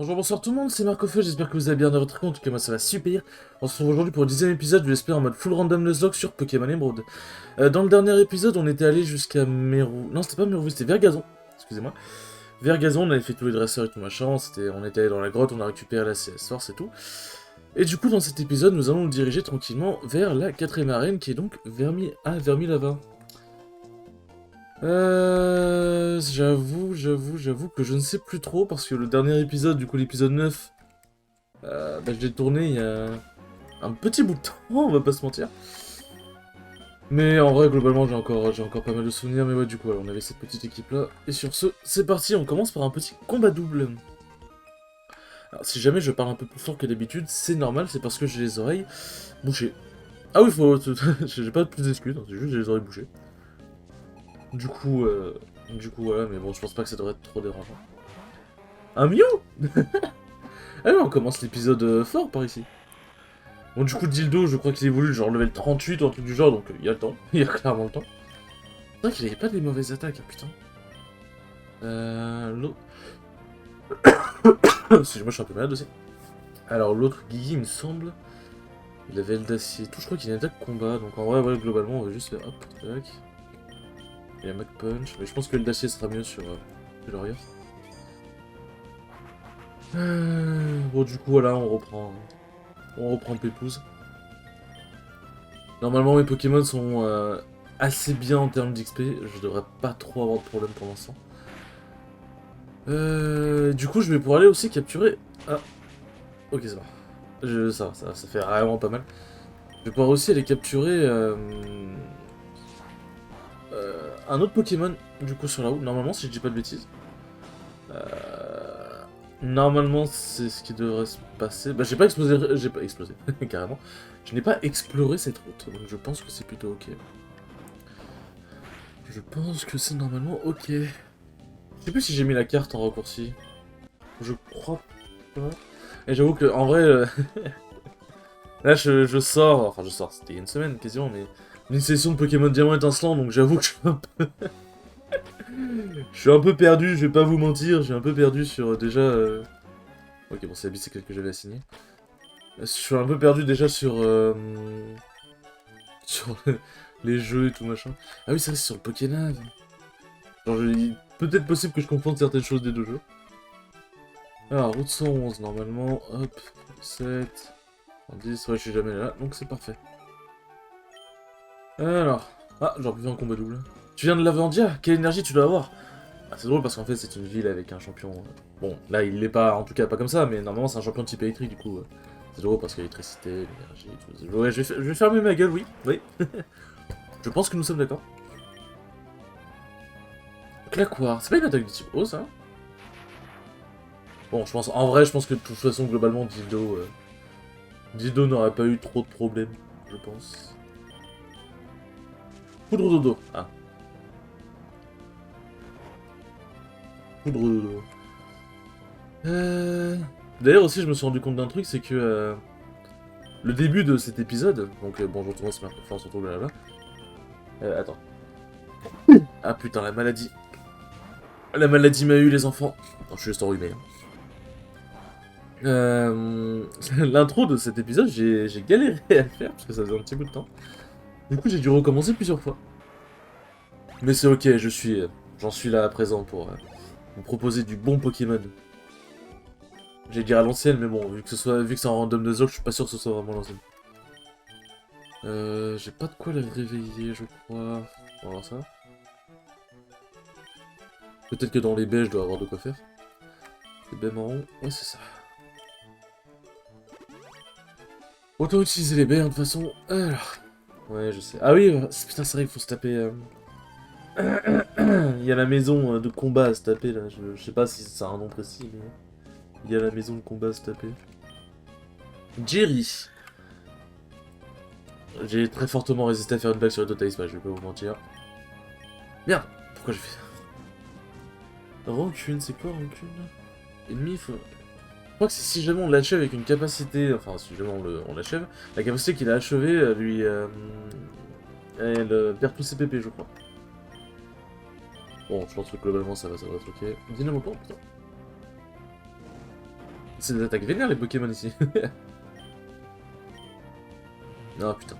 Bonjour, bonsoir tout le monde, c'est Marcofeu, j'espère que vous allez bien dans votre compte, en tout cas moi ça va super. On se retrouve aujourd'hui pour le 10ème épisode, je l'espère en mode full random Nuzlocke sur Pokémon Emerald. Dans le dernier épisode, on était allé jusqu'à Meru... Non, c'était pas Meru, c'était Vergazon, excusez-moi. Vergazon, on avait fait tous les dresseurs et tout machin, on était allé dans la grotte, on a récupéré la CS Force et tout. Et du coup, dans cet épisode, nous allons nous diriger tranquillement vers la 4ème arène, qui est donc Vermilava. J'avoue que je ne sais plus trop, parce que le dernier épisode, du coup l'épisode 9, je l'ai tourné il y a un petit bout de temps, on va pas se mentir. Mais en vrai, globalement, j'ai encore pas mal de souvenirs, mais ouais, du coup, voilà, on avait cette petite équipe-là. Et sur ce, c'est parti, on commence par un petit combat double. Alors, si jamais je parle un peu plus fort que d'habitude, c'est normal, c'est parce que j'ai les oreilles bouchées. Ah oui, faut... j'ai pas plus d'excuses, hein, c'est juste que j'ai les oreilles bouchées. Du coup, voilà, mais bon, je pense pas que ça devrait être trop dérangeant. Un Mew. Ah oui, on commence l'épisode fort par ici. Bon, du coup, Dildo, je crois qu'il évolue genre level 38 ou un truc du genre, donc il y a le temps. Il y a clairement le temps. C'est vrai qu'il avait pas des mauvaises attaques, hein, putain. L'autre... Excusez-moi, je suis un peu malade aussi. Alors, l'autre Guigui, il me semble... Il avait le d'acier. Tout, je crois qu'il a une attaque combat, donc en vrai, ouais, globalement, on va juste faire hop, tac. Il y a Mac Punch, mais je pense que le d'acier sera mieux sur Gloria. Bon, du coup, voilà, on reprend. On reprend Pépouze. Normalement, mes Pokémon sont assez bien en termes d'XP. Je devrais pas trop avoir de problème pour l'instant. Du coup, je vais pouvoir aller aussi capturer... Ah, ok, ça va. Ça fait vraiment pas mal. Je vais pouvoir aussi aller capturer un autre Pokémon, du coup, sur la route. Normalement, si je dis pas de bêtises. Normalement, c'est ce qui devrait se passer. Bah, j'ai pas explosé... J'ai pas explosé, carrément. Je n'ai pas exploré cette route, donc je pense que c'est plutôt ok. Je pense que c'est normalement ok. Je sais plus si j'ai mis la carte en raccourci. Je crois pas. Et j'avoue que, en vrai, là je sors, enfin je sors, c'était il y a une semaine quasiment, mais une session de Pokémon Diamant étincelant, donc j'avoue que je suis un peu perdu, je vais pas vous mentir, j'ai un peu perdu sur déjà... Ok, bon, c'est la bicyclette que j'avais assignée. Je suis un peu perdu déjà sur... sur les jeux et tout machin. Ah oui, c'est vrai, c'est sur le Pokénav. Genre, peut-être possible que je confonde certaines choses des deux jeux. Alors, route 111, normalement, hop, 7, 10, ouais, je suis jamais là, donc c'est parfait. Alors, ah, j'aurais pu faire un combat double. Tu viens de Lavandia, quelle énergie tu dois avoir? Ah, c'est drôle parce qu'en fait, c'est une ville avec un champion... Bon, là, il l'est pas, en tout cas pas comme ça, mais normalement, c'est un champion de type électrique, du coup. C'est drôle parce qu'il y a l'électricité, l'énergie et tout. Ouais, je vais fermer ma gueule, oui, oui. Je pense que nous sommes d'accord. Claquoir, c'est pas une attaque de type eau, ça? Bon, je pense, en vrai, je pense que de toute façon, globalement, Dildo n'aurait pas eu trop de problèmes, je pense. Poudre dodo. Ah. Poudre dodo. D'ailleurs aussi, je me suis rendu compte d'un truc, c'est que le début de cet épisode, donc bon, je retourne Smart Force, on retrouve là. Attends. Ah putain, la maladie. La maladie m'a eu, les enfants. Non, je suis juste enrhumé. L'intro de cet épisode, j'ai galéré à le faire, parce que ça faisait un petit bout de temps. Du coup, j'ai dû recommencer plusieurs fois. Mais c'est ok, j'en suis là à présent pour vous proposer du bon Pokémon. J'ai dit à l'ancienne, mais bon, vu que c'est en random de Zog, je suis pas sûr que ce soit vraiment l'ancienne. J'ai pas de quoi la réveiller, je crois. On va voir ça. Peut-être que dans les baies, je dois avoir de quoi faire. Les baies marron, ouais, c'est ça. Autant utiliser les baies, hein, de toute façon. Alors. Ouais, je sais. Ah oui, putain, c'est vrai qu'il faut se taper... Il y a la maison de combat à se taper, là. Je sais pas si ça a un nom précis, mais... Il y a la maison de combat à se taper. Jerry. J'ai très fortement résisté à faire une blague sur le totéisme, je vais pas vous mentir. Merde, pourquoi j'ai fait ça? Rancune, c'est quoi rancune? Ennemi, faut... Je crois que si jamais on l'achève avec une capacité, enfin si jamais on l'achève, la capacité qu'il a achevée lui... elle perd tous ses PP, je crois. Bon, je pense que globalement ça va être ok. Dynamo Pump, putain. C'est des attaques vénères les Pokémon ici. Ah putain.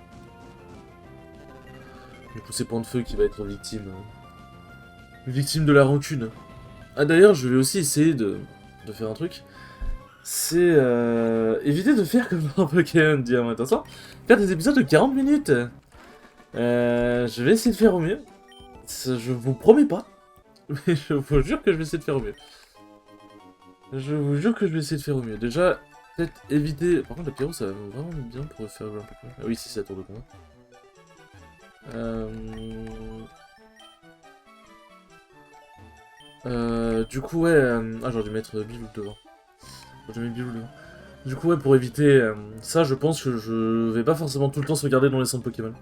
Du coup c'est Point de Feu qui va être victime. Victime de la rancune. Ah d'ailleurs je vais aussi essayer de faire un truc. C'est éviter de faire comme dans Pokémon Diamant. Attention, faire des épisodes de 40 minutes. Je vais essayer de faire au mieux. Je vous promets pas. Mais je vous jure que je vais essayer de faire au mieux. Je vous jure que je vais essayer de faire au mieux. Déjà, peut-être éviter... Par contre, la pyro, ça va vraiment bien pour faire un peu... Ah oui, si, c'est la tour de combat. Du coup, ouais... Ah, j'aurais dû mettre Bilou devant. J'aurais dû mettre Bilou devant. Du coup, ouais, pour éviter ça, je pense que je vais pas forcément tout le temps sauvegarder dans les centres Pokémon.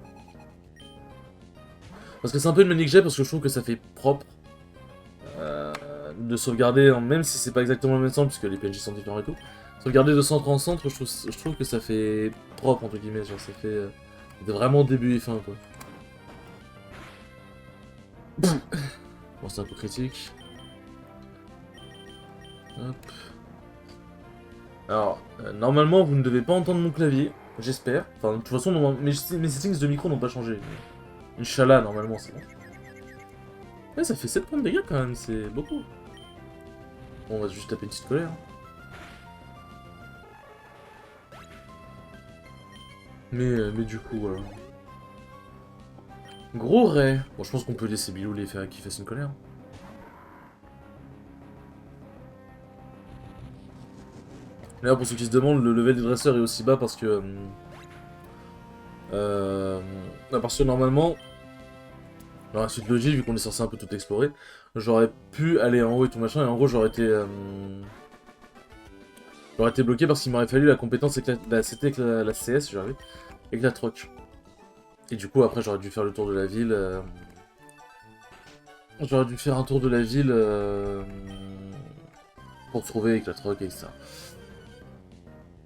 Parce que c'est un peu une manie que j'ai, parce que je trouve que ça fait propre. De sauvegarder, même si c'est pas exactement le même centre, puisque les PNJ sont différents et tout. Sauvegarder de centre en centre, je trouve que ça fait propre, entre guillemets, genre ça fait vraiment début et fin, quoi. Bon, c'est un peu critique. Hop. Alors, normalement, vous ne devez pas entendre mon clavier, j'espère. Enfin, de toute façon, mes settings de micro n'ont pas changé. Inch'Allah, normalement, c'est bon. Ouais, ça fait 7 points de dégâts, quand même, c'est beaucoup. Bon, on va juste taper une petite colère. Mais du coup, voilà. Gros Ray. Bon, je pense qu'on peut laisser Bilou qu'il fasse une colère. D'ailleurs, pour ceux qui se demandent, le level des dresseurs est aussi bas parce que... parce que normalement, dans la suite logique, vu qu'on est censé un peu tout explorer, j'aurais pu aller en haut et tout machin, et en gros, j'aurais été bloqué parce qu'il m'aurait fallu la compétence, c'était avec la CS, j'arrive, avec la troc. Et du coup, après, j'aurais dû faire le tour de la ville. J'aurais dû faire un tour de la ville pour trouver avec la troc et ça.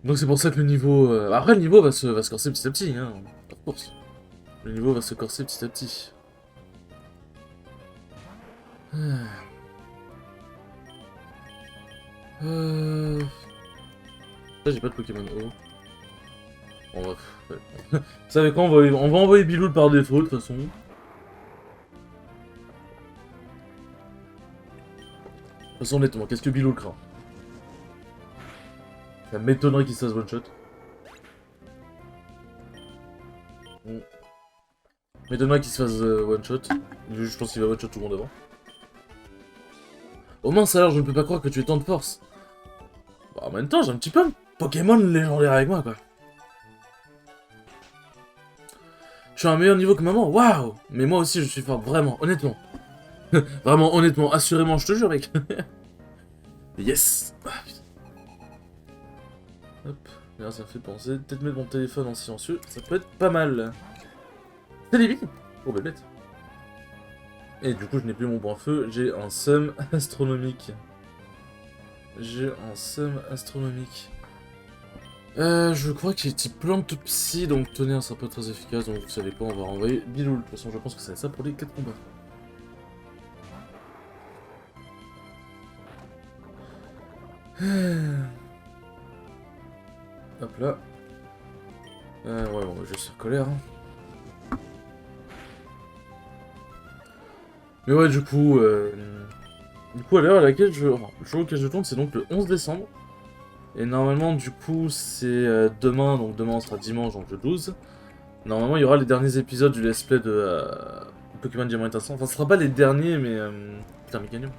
Donc c'est pour ça que le niveau... Après, le niveau va se corser petit à petit, hein, of course. Le niveau va se corser petit à petit. Là, j'ai pas de Pokémon haut. On va... Ouais. Vous savez quoi, on va envoyer Bilou par défaut, de toute façon. De toute façon, honnêtement, qu'est-ce que Bilou craint? Ça m'étonnerait qu'il se fasse one-shot. M'étonnerait qu'il se fasse one-shot. Je pense qu'il va one-shot tout le monde avant. Au mince alors, je ne peux pas croire que tu aies tant de force. Bah, en même temps, j'ai un petit peu un Pokémon légendaire avec moi, quoi. Je suis à un meilleur niveau que maman, waouh! Mais moi aussi, je suis fort, vraiment, honnêtement. Vraiment, honnêtement, assurément, je te jure, mec. Yes! Hop, là, ça me fait penser. Peut-être mettre mon téléphone en silencieux, ça peut être pas mal. C'est des billes! Oh, belle bête. Et du coup, je n'ai plus mon point feu, j'ai un seum astronomique. J'ai un seum astronomique. Je crois qu'il est type plante psy, donc tonnerre, ça peut être très efficace, donc vous savez quoi, on va renvoyer Bilou. De toute façon, je pense que ça va être ça pour les 4 combats. Hop là. Ouais, bon, je suis colère. Hein. Mais ouais, du coup, à l'heure à laquelle le jour auquel je tourne, c'est donc le 11 décembre. Et normalement, du coup, c'est demain, donc demain on sera dimanche, donc le 12. Normalement, il y aura les derniers épisodes du let's play de Pokémon Diamant et Enfin, ce sera pas les derniers, mais... Putain, Mécanium.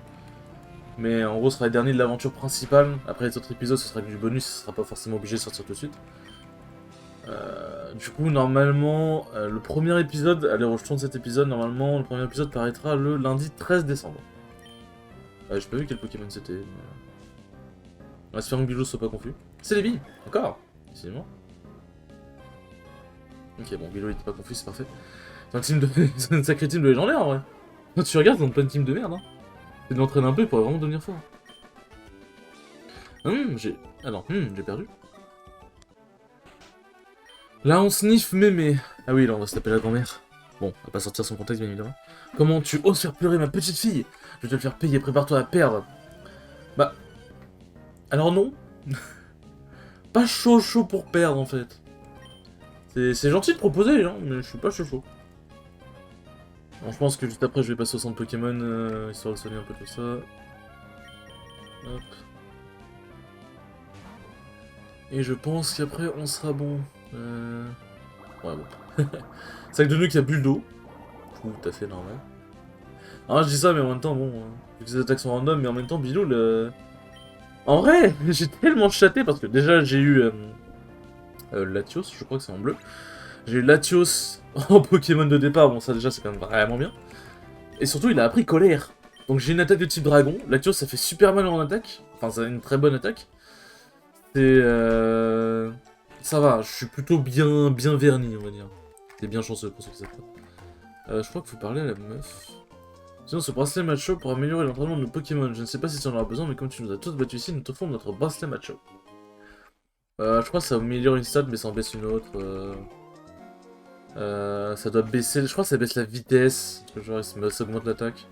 Mais en gros, ce sera les derniers de l'aventure principale. Après les autres épisodes, ce sera que du bonus, ce sera pas forcément obligé de sortir tout de suite. Du coup, normalement, le premier épisode, à l'heure où je tourne cet épisode, normalement, le premier épisode paraîtra le lundi 13 décembre. J'ai pas vu quel Pokémon c'était, mais... On va se faire que Bilou soit pas confus. C'est les billes, encore, décidément. Ok, bon, Bilou était pas confus, c'est parfait. C'est un team de... c'est une sacrée team de légendaire, en vrai. Quand tu regardes, ils ont pas une team de merde, hein. C'est de l'entraîner un peu, il pourrait vraiment devenir fort. J'ai... Ah non, j'ai perdu. Là, on sniffe mémé. Ah oui, là, on va se taper la grand-mère. Bon, on va pas sortir son contexte, bien évidemment. Comment tu oses faire pleurer ma petite fille? Je vais te le faire payer, prépare-toi à perdre. Bah... Alors non, Pas chaud pour perdre, en fait. C'est gentil de proposer, hein, mais je suis pas chaud. Bon, je pense que juste après, je vais passer au centre Pokémon, histoire de soigner un peu tout ça. Hop. Et je pense qu'après, on sera bon. Ouais, bon. C'est avec de nous qui a bu le dos. Tout à fait normal. Alors, je dis ça, mais en même temps, bon... vu que ces attaques sont random, mais en même temps, Bilou, En vrai, j'ai tellement chaté, parce que déjà, j'ai eu... Latios, je crois que c'est en bleu. J'ai eu Latios en Pokémon de départ, bon ça déjà c'est quand même vraiment bien. Et surtout il a appris colère. Donc j'ai une attaque de type dragon, Latios ça fait super mal en attaque, enfin ça a une très bonne attaque. C'est ça va, je suis plutôt bien verni on va dire. T'es bien chanceux pour ceux qui savent pas. Je crois qu'il faut parler à la meuf. Sinon ce bracelet macho pour améliorer l'entraînement de nos Pokémon. Je ne sais pas si tu en auras besoin mais comme tu nous as tous battus ici, nous t'offrons notre bracelet macho. Je crois que ça améliore une stat mais ça en baisse une autre. Ça doit baisser, je crois que ça baisse la vitesse, genre ça augmente l'attaque.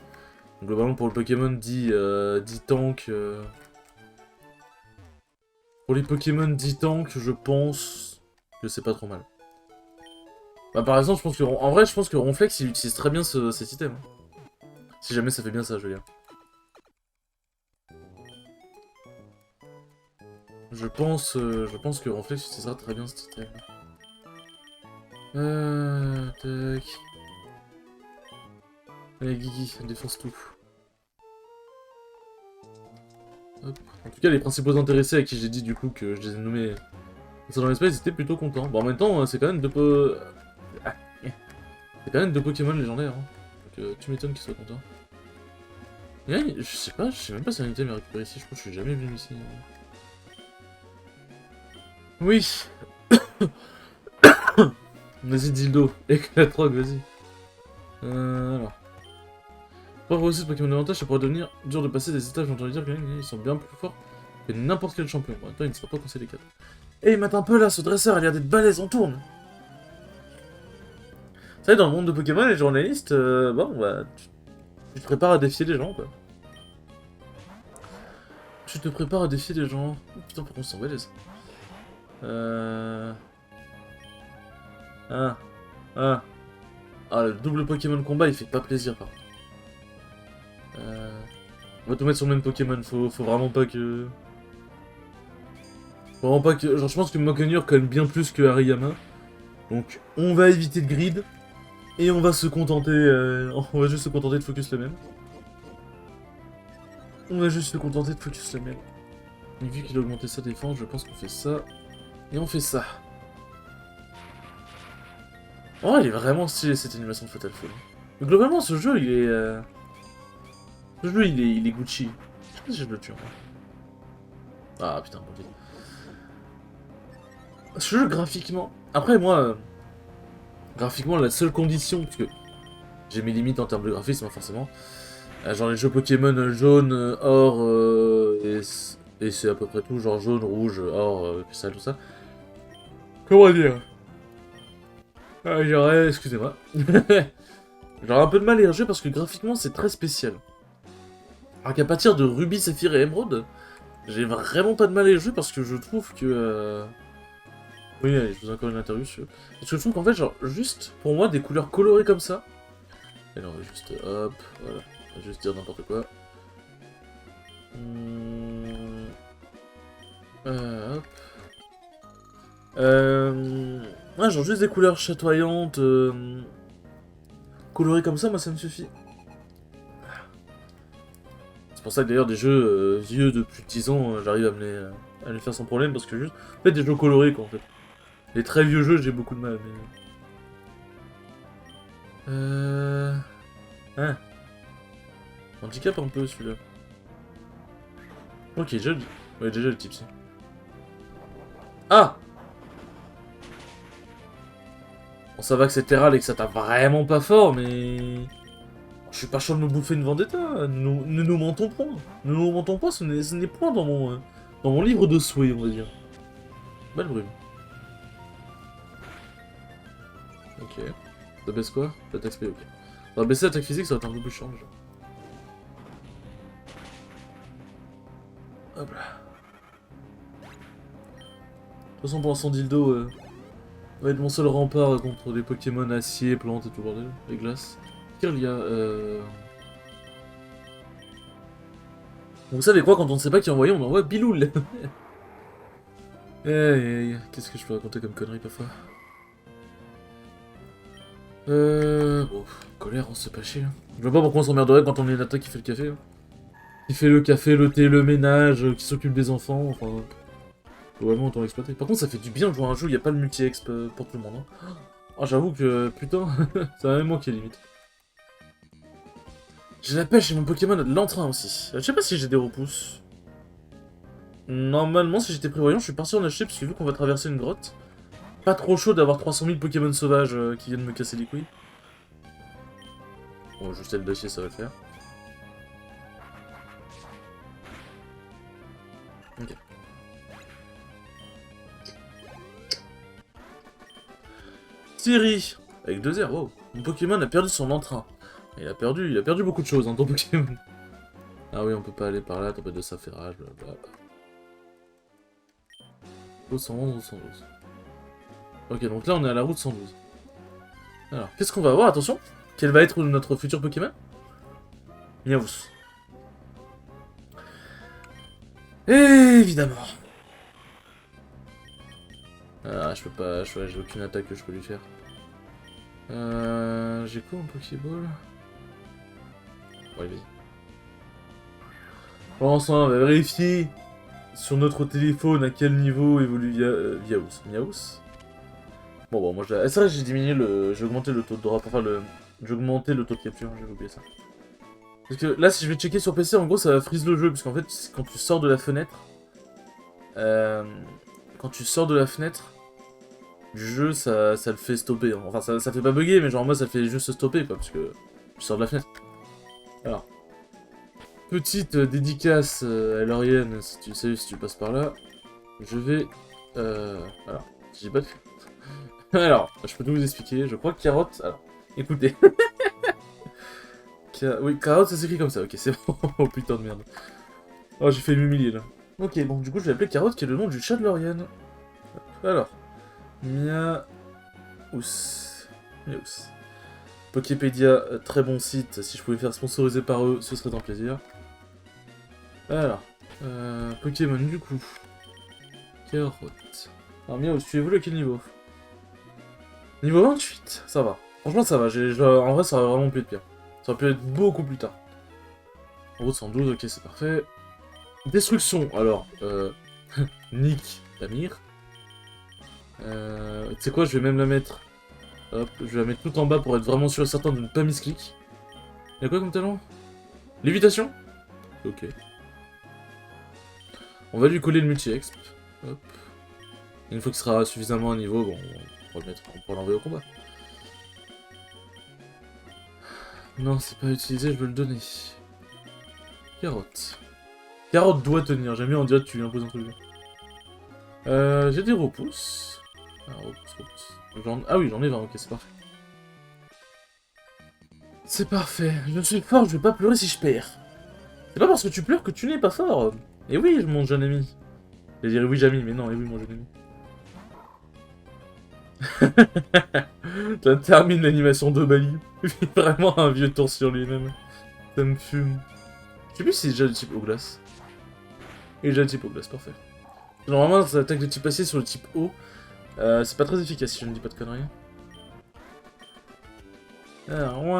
Globalement pour le Pokémon dit tank, pour les Pokémon dit tank, je pense que c'est pas trop mal. Bah par exemple, je pense que en vrai, je pense que Ronflex il utilise très bien cet item. Si jamais ça fait bien ça, je veux dire. Je pense que Ronflex utilisera très bien cet item. Tac. Allez Guigui, défonce tout. Hop. En tout cas, les principaux intéressés à qui j'ai dit du coup que je les ai nommés dans l'espace, ils étaient plutôt contents. Bon, en même temps, c'est quand même c'est quand même deux Pokémon légendaires. Hein. Donc tu m'étonnes qu'ils soient contents. Et je sais même pas si un item est récupéré ici, je crois que je suis jamais venu ici. Oui. Vas-y, dildo, éclate-rock, vas-y. Alors. Pour avoir aussi ce Pokémon d'avantage, ça pourrait devenir dur de passer des étages, j'ai entendu dire qu'ils sont bien plus forts que n'importe quel champion. En même temps, il ne sera pas conseillé les 4. Et il mate un peu là, ce dresseur a l'air d'être balèze, on tourne. Vous savez, dans le monde de Pokémon, les journalistes, bon, bah, tu te prépares à défier les gens, quoi. Tu te prépares à défier les gens. Oh, putain, pourquoi on s'en balèze. Ah. Ah. Ah, le double Pokémon combat, il fait pas plaisir, par contre. On va tout mettre sur le même Pokémon, faut vraiment pas que... Faut vraiment pas que... Genre, je pense que Mockenure colle bien plus que Hariyama. Donc, on va éviter de grid. Et on va se contenter... on va juste se contenter de focus le même. On va juste se contenter de focus le même. Et vu qu'il a augmenté sa défense, je pense qu'on fait ça. Et on fait ça. Oh, il est vraiment stylé cette animation de Fatal Fury. Mais globalement, ce jeu, il est... Ce jeu, il est Gucci. Je sais pas si je le tue, en fait. Ah, putain, bon vite. Ce jeu, graphiquement... Après, moi... graphiquement, la seule condition, parce que... j'ai mes limites en termes de graphisme, hein, forcément. Genre les jeux Pokémon jaune, or, et c'est à peu près tout. Genre jaune, rouge, or, cristal, tout ça. Comment dire? J'aurais... excusez-moi. J'aurais un peu de mal à y jouer parce que graphiquement, c'est très spécial. Alors qu'à partir de Ruby, Saphir et Emerald, j'ai vraiment pas de mal à y jouer parce que je trouve que... Oui, allez, je vous ai encore une interview sur... Parce que je trouve qu'en fait, genre, juste, pour moi, des couleurs colorées comme ça... Et là, on va juste... hop, voilà. On va juste dire n'importe quoi. Hop. Ouais, genre juste des couleurs chatoyantes... colorées comme ça, moi, ça me suffit. C'est pour ça que d'ailleurs des jeux vieux de plus de 10 ans, j'arrive à me les faire sans problème, parce que juste... En fait, des jeux colorés, quoi, en fait. Les très vieux jeux, j'ai beaucoup de mal, mais... Hein. Handicap un peu, celui-là. Ok, déjà... Ouais, déjà le type, si. Ah! Bon, ça va que c'est Terral et que ça tape vraiment pas fort, mais... Je suis pas chaud de me bouffer une vendetta, ne nous mentons point. Ne nous mentons pas, ce n'est point dans mon livre de souhaits, on va dire. Belle brume. Ok. Ça baisse quoi? L'attaque SP, ok. Ça va baisser l'attaque physique, ça va être un peu plus chiant, déjà. Hop là. façon, pour l'instant, Dildo va être mon seul rempart contre des Pokémon acier, plantes et tout le bordel. Et glace. Kirlia, Vous savez quoi, quand on ne sait pas qui envoyer, on envoie Biloul. Qu'est-ce que je peux raconter comme connerie parfois? Bon, colère, on se pas chier. Hein. Je vois pas pourquoi on s'emmerderait quand on est une attaque qui fait le café. Hein. Qui fait le café, le thé, le ménage, qui s'occupe des enfants, enfin... Globalement, autant l'exploiter. Par contre, ça fait du bien de jouer à un jeu où il n'y a pas le multi-exp pour tout le monde. Hein. Oh, j'avoue que, putain, c'est même moi qui est limite. J'ai la pêche et mon Pokémon a de l'entrain aussi. Je sais pas si j'ai des repousses. Normalement, si j'étais prévoyant, je suis parti en acheter parce que vu qu'on va traverser une grotte, pas trop chaud d'avoir 300 000 Pokémon sauvages qui viennent me casser les couilles. Bon, juste le dossier, ça va le faire. Ok. Thierry, avec 2 R, wow. Mon Pokémon a perdu son entrain. Il a perdu beaucoup de choses, hein, ton Pokémon. Ah oui, on peut pas aller par là, tempête de saphirage, blablabla. 111 ou 112. Ok, donc là on est à la route 112. Alors, qu'est-ce qu'on va avoir? Attention, quel va être notre futur Pokémon? Miaous. Évidemment. Ah, je peux pas, j'ai aucune attaque que je peux lui faire. J'ai quoi en Pokéball? Ouais, vas-y. Pour l'instant, on va vérifier sur notre téléphone à quel niveau évolue Miaous. Miaous. Bon, moi, c'est vrai que j'ai diminué le... J'ai augmenté le taux de drop, enfin, j'ai augmenté le taux de capture, j'ai oublié ça. Parce que là, si je vais checker sur PC, en gros, ça va freeze le jeu, parce qu'en fait, quand tu sors de la fenêtre... Quand tu sors de la fenêtre du jeu, ça le fait stopper. Hein. Enfin, ça fait pas bugger, mais genre, moi, ça fait juste stopper, quoi, parce que tu sors de la fenêtre. Alors... Petite dédicace à Laurienne, si tu sais, si tu passes par là. Je vais... Alors, j'ai pas de... Alors, je peux tout vous expliquer. Je crois que carotte... Alors, écoutez. Oui, carotte, ça s'écrit comme ça. Ok, c'est bon. Oh putain de merde. Oh, j'ai fait m'humilier, là. Ok, bon, du coup, je vais appeler Carotte, qui est le nom du chat de Laurienne. Alors. Miaous. Miaous. Poképédia, très bon site. Si je pouvais faire sponsoriser par eux, ce serait un plaisir. Alors. Pokémon, du coup. Carotte. Alors, Miaous, tu évolues à quel niveau? Niveau 28, ça va. Franchement, ça va. En vrai, ça aurait vraiment pu être pire. Ça aurait pu être beaucoup plus tard. Route 112, ok, c'est parfait. Destruction, alors, Nick, Tamir. Tu sais quoi, je vais même la mettre... Hop, je vais la mettre tout en bas pour être vraiment sûr et certain de ne pas misclick. Y'a quoi comme talent? Lévitation? Ok. On va lui coller le multi-exp. Hop. Une fois qu'il sera suffisamment à niveau, bon, on pourra l'envoyer au combat. Non, c'est pas utilisé, je veux le donner. Carotte. Carotte doit tenir, j'aime bien en dire tu lui imposes un truc. J'ai des repousses. Ah, repousses. Ah oui, j'en ai 20, ok, c'est parfait. C'est parfait, je suis fort, je vais pas pleurer si je perds. C'est pas parce que tu pleures que tu n'es pas fort. Et oui, mon jeune ami. Je vais dire oui, Jamy, mais non, et oui, mon jeune ami. Ça termine l'animation de Bali. Vraiment un vieux tour sur lui-même. Ça me fume. Je sais plus si c'est déjà le type eau glace. Et déjà le type eau glace, parfait. Normalement, ça attaque le type acier sur le type eau. C'est pas très efficace si je ne dis pas de conneries. Alors,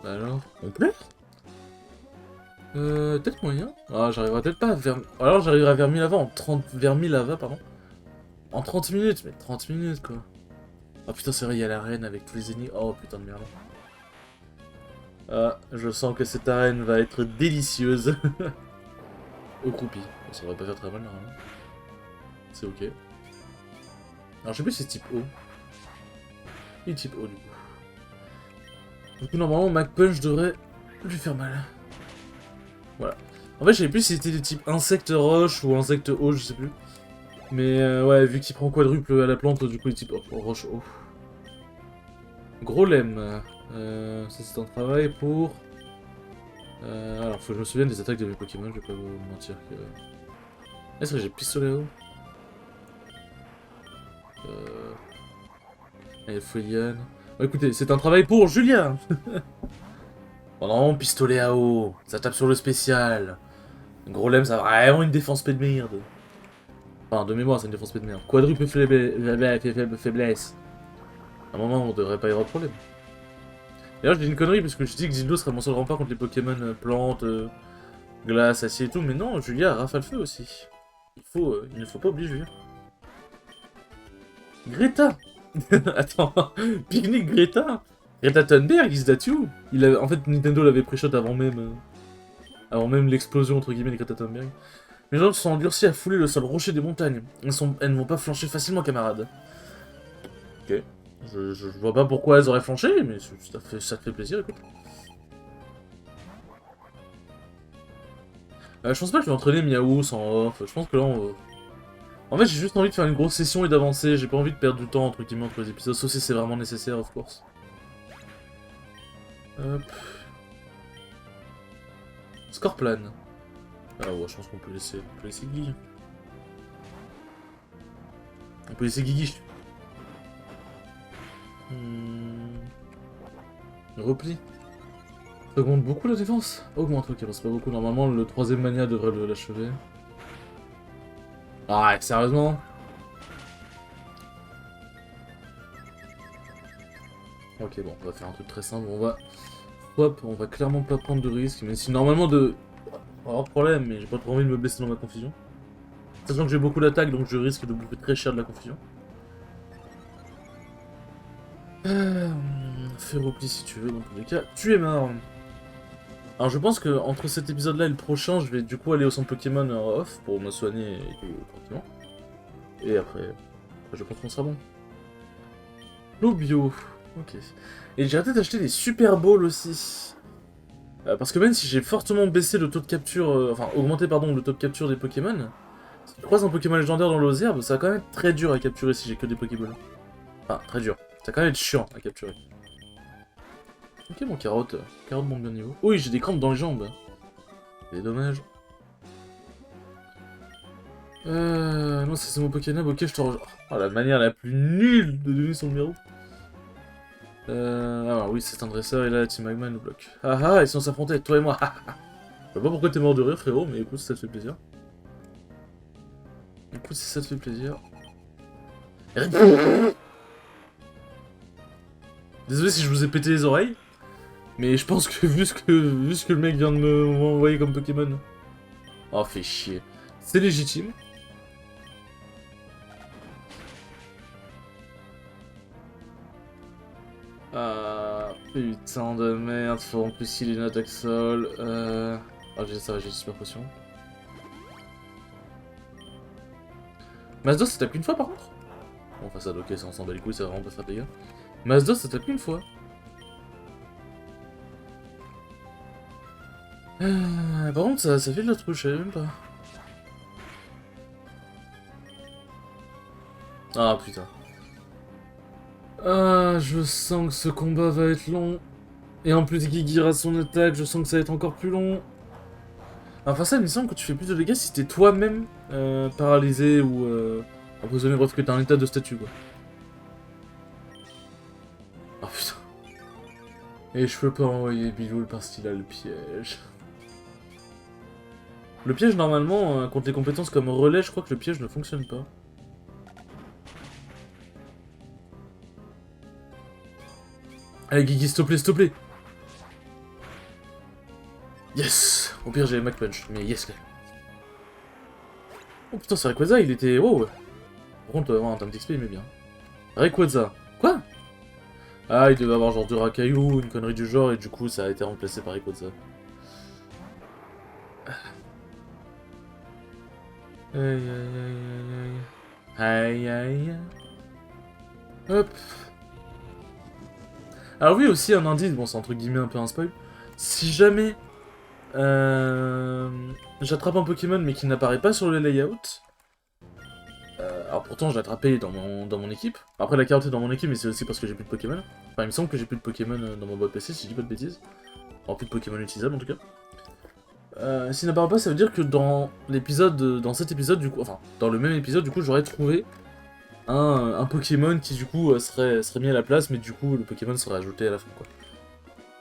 alors, on pleure? Peut-être moyen. Ah, j'arriverai peut-être pas vers... Alors, j'arriverai vers Milava en 30... Vers Milava, pardon. En 30 minutes, mais 30 minutes, quoi. Oh putain, c'est vrai, il y a l'arène avec tous les ennemis. Oh putain de merde. Ah, je sens que cette arène va être délicieuse. Au croupi. Ça devrait pas faire très mal, normalement. C'est ok. Alors, je sais plus si c'est type O. Il est type O, du coup. Du coup, normalement, Mac Punch devrait lui faire mal. Voilà. En fait, je savais plus si c'était du type insecte roche ou insecte eau, je sais plus. Mais ouais, vu qu'il prend quadruple à la plante, du coup, il est type roche eau. Gros lemme. Ça, c'est un travail pour... alors, faut que je me souvienne des attaques de mes Pokémon, je vais pas vous mentir que... Est-ce que j'ai pistolet à eau? Allez, Fueyan. Bon, écoutez, c'est un travail pour Julien. Oh non, pistolet à eau. Ça tape sur le spécial. Golem, ça a vraiment une défense paix de merde. Enfin, de mémoire, c'est une défense paix de merde. Quadruple faiblesse. À un moment, on devrait pas y avoir de problème. D'ailleurs, je dis une connerie parce que je dis que Xildo serait mon seul rempart contre les Pokémon plantes, glace, acier et tout. Mais non, Julia a rafale feu aussi. Il ne faut pas oublier Julia. Greta. Attends, pique-nique Greta. Greta Thunberg, is that you? En fait, Nintendo l'avait pré-shot avant même l'explosion entre guillemets de Greta Thunberg. Les gens se sont endurcis à fouler le sol rocher des montagnes. Elles ne vont pas flancher facilement, camarades. Ok. Je vois pas pourquoi elles auraient flanché, mais ça te fait plaisir, écoute. Je pense pas que je vais entraîner Miaou sans off. Je pense que là, En fait, j'ai juste envie de faire une grosse session et d'avancer. J'ai pas envie de perdre du temps, entre guillemets, entre les épisodes. Sauf si c'est vraiment nécessaire, of course. Hop. Scorplan. Ah ouais, je pense qu'on peut laisser Guigui. On peut laisser Guigui. Repli. Ça augmente beaucoup la défense. Augmente, ok, bon, c'est pas beaucoup. Normalement, le troisième mania devrait l'achever. Ah, sérieusement? Ok, bon, on va faire un truc très simple. On va clairement pas prendre de risques, même si normalement on va avoir problème, mais j'ai pas trop envie de me blesser dans ma confusion. Sachant que j'ai beaucoup d'attaques, donc je risque de bouffer très cher de la confusion. Fais repli si tu veux, dans tous les cas. Tu es mort. Alors je pense que entre cet épisode-là et le prochain, je vais du coup aller au centre Pokémon off pour me soigner tranquillement. Et après, je pense qu'on sera bon. L'eau bio. Ok. Et j'ai arrêté d'acheter des Super Balls aussi. Parce que même si j'ai fortement baissé le taux de capture, enfin augmenté pardon le taux de capture des Pokémon, si tu croises un Pokémon légendaire dans l'eau herbe, ça va quand même être très dur à capturer si j'ai que des Pokéballs. Enfin, très dur. Ça va quand même être chiant à capturer. Ok, bon, carotte monte bien niveau. Oui, j'ai des crampes dans les jambes. C'est dommage. Non, c'est mon Pokénab, ok, je te rejoins. Oh, la manière la plus nulle de donner son numéro. Alors oui, c'est un dresseur et là, Team Magma nous bloque. Ah ah, et si on s'affrontait, toi et moi. Je sais pas pourquoi t'es mort de rire, frérot, mais écoute, si ça te fait plaisir. Écoute, si ça te fait plaisir. Désolé si je vous ai pété les oreilles, mais je pense que vu ce que le mec vient de m'envoyer comme Pokémon. Oh, fait chier. C'est légitime. Ah, putain de merde, faut en plus il est une attaque sol. Oh, ça va, j'ai une super potion. Mazdos, ça tape qu'une fois par contre? Bon, enfin, ça, ok, ça on s'en bat les couilles, ça va vraiment pas faire de dégâts. Mazdos, ça tape qu'une fois. Par contre, ça fait de la trouche, je savais même pas. Ah, putain. Ah, je sens que ce combat va être long. Et en plus, Guigui rate son attaque, je sens que ça va être encore plus long. Enfin, ça, il me semble que tu fais plus de dégâts si t'es toi-même paralysé ou emprisonné, bref, que t'as un état de statue, quoi. Oh putain. Et je peux pas envoyer Biloul parce qu'il a le piège. Le piège, normalement, contre les compétences comme relais, je crois que le piège ne fonctionne pas. Allez, Guigui, s'il te plaît, s'il te plaît. Yes. Au pire, j'avais Mac Punch, mais yes, quand même. Oh putain, c'est Rayquaza, il était... Wow. Par contre, en termes d'XP, il met bien. Rayquaza. Quoi? Ah, il devait avoir genre du Rakaillou, une connerie du genre, et du coup, ça a été remplacé par Rayquaza. Aïe, aïe, aïe, aïe, aïe. Aïe, aïe. Hop. Alors oui, aussi un indice, bon c'est entre guillemets un peu un spoil. Si jamais j'attrape un Pokémon mais qui n'apparaît pas sur le layout, alors pourtant je l'ai attrapé dans mon équipe. Après la carotte est dans mon équipe mais c'est aussi parce que j'ai plus de Pokémon. Enfin il me semble que j'ai plus de Pokémon dans mon boîte PC si je dis pas de bêtises. Alors plus de Pokémon utilisables en tout cas. S'il n'apparaît pas ça veut dire que dans cet épisode du coup, enfin dans le même épisode du coup j'aurais trouvé un Pokémon qui du coup serait mis à la place, mais du coup le Pokémon serait ajouté à la fin, quoi.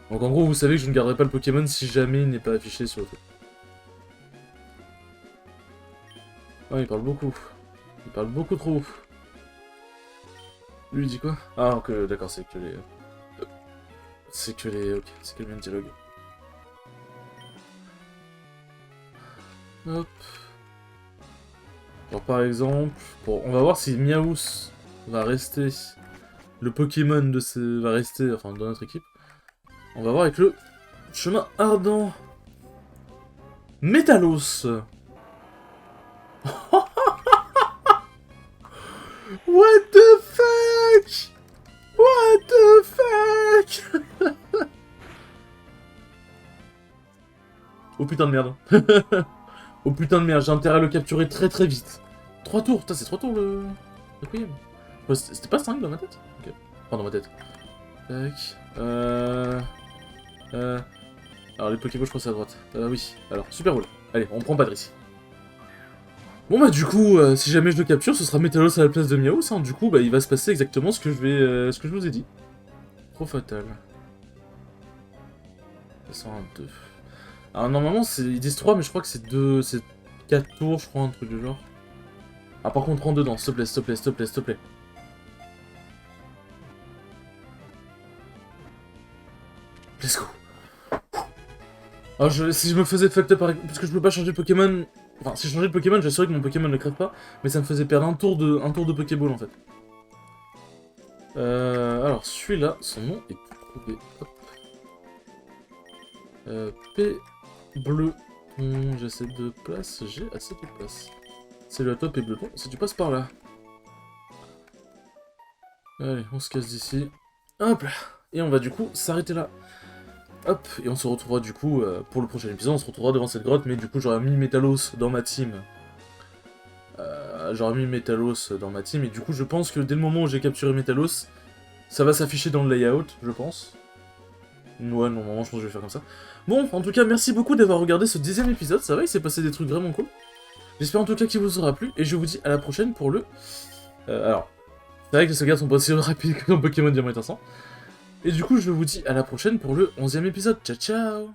Donc en gros, vous savez que je ne garderai pas le Pokémon si jamais il n'est pas affiché sur le truc. Ouais, il parle beaucoup. Il parle beaucoup trop. Lui, il dit quoi? Ah, ok, d'accord, c'est que les... C'est que les... Ok, c'est que le même dialogue. Hop. Alors par exemple, bon, on va voir si Miaous va rester... Le Pokémon de ce... va rester, enfin, dans notre équipe. On va voir avec le chemin ardent. Métalos. What the fuck? What the fuck? Oh putain de merde. Oh putain de merde, j'ai intérêt à le capturer très très vite. 3 tours, putain c'est 3 tours le... Requiem. Ouais, c'était pas 5 dans ma tête? Ok, enfin dans ma tête. Tac, Alors les Pokéballs je crois c'est à droite. Oui, alors super roule. Allez, on prend Padris. Bon bah du coup, si jamais je le capture, ce sera Métalos à la place de Miaos, hein. Du coup, bah il va se passer exactement ce que je vous ai dit. Trop fatal. 202. Alors normalement, ils disent 3, mais je crois que c'est 2... c'est 4 tours, je crois, un truc du genre. Ah par contre, rentre dedans, s'il te plaît, s'il te plaît, s'il te plaît, s'il te plaît. Let's go. Alors si je me faisais fucked up, parce que je peux pas changer de Pokémon... Enfin, si je changeais de Pokémon, j'assurais que mon Pokémon ne crève pas, mais ça me faisait perdre un tour de Pokéball, en fait. Alors, celui-là, son nom est plus trouvé. Hop. P bleu. J'ai assez de place, j'ai assez de place. Salut à toi, P bleu. Bon, si tu passes par là. Allez, on se casse d'ici. Hop là. Et on va du coup s'arrêter là. Hop, et on se retrouvera du coup, pour le prochain épisode, on se retrouvera devant cette grotte, mais du coup j'aurais mis Métalos dans ma team. Et du coup je pense que dès le moment où j'ai capturé Métalos, ça va s'afficher dans le layout, je pense. Ouais, normalement je pense que je vais faire comme ça. Bon, en tout cas, merci beaucoup d'avoir regardé ce 10ème épisode, ça va, il s'est passé des trucs vraiment cool. J'espère en tout cas qu'il vous aura plu, et je vous dis à la prochaine pour le... alors, c'est vrai que les sauvegardes sont pas aussi rapides que dans Pokémon Diamant et Argent. Et du coup, je vous dis à la prochaine pour le 11ème épisode. Ciao, ciao!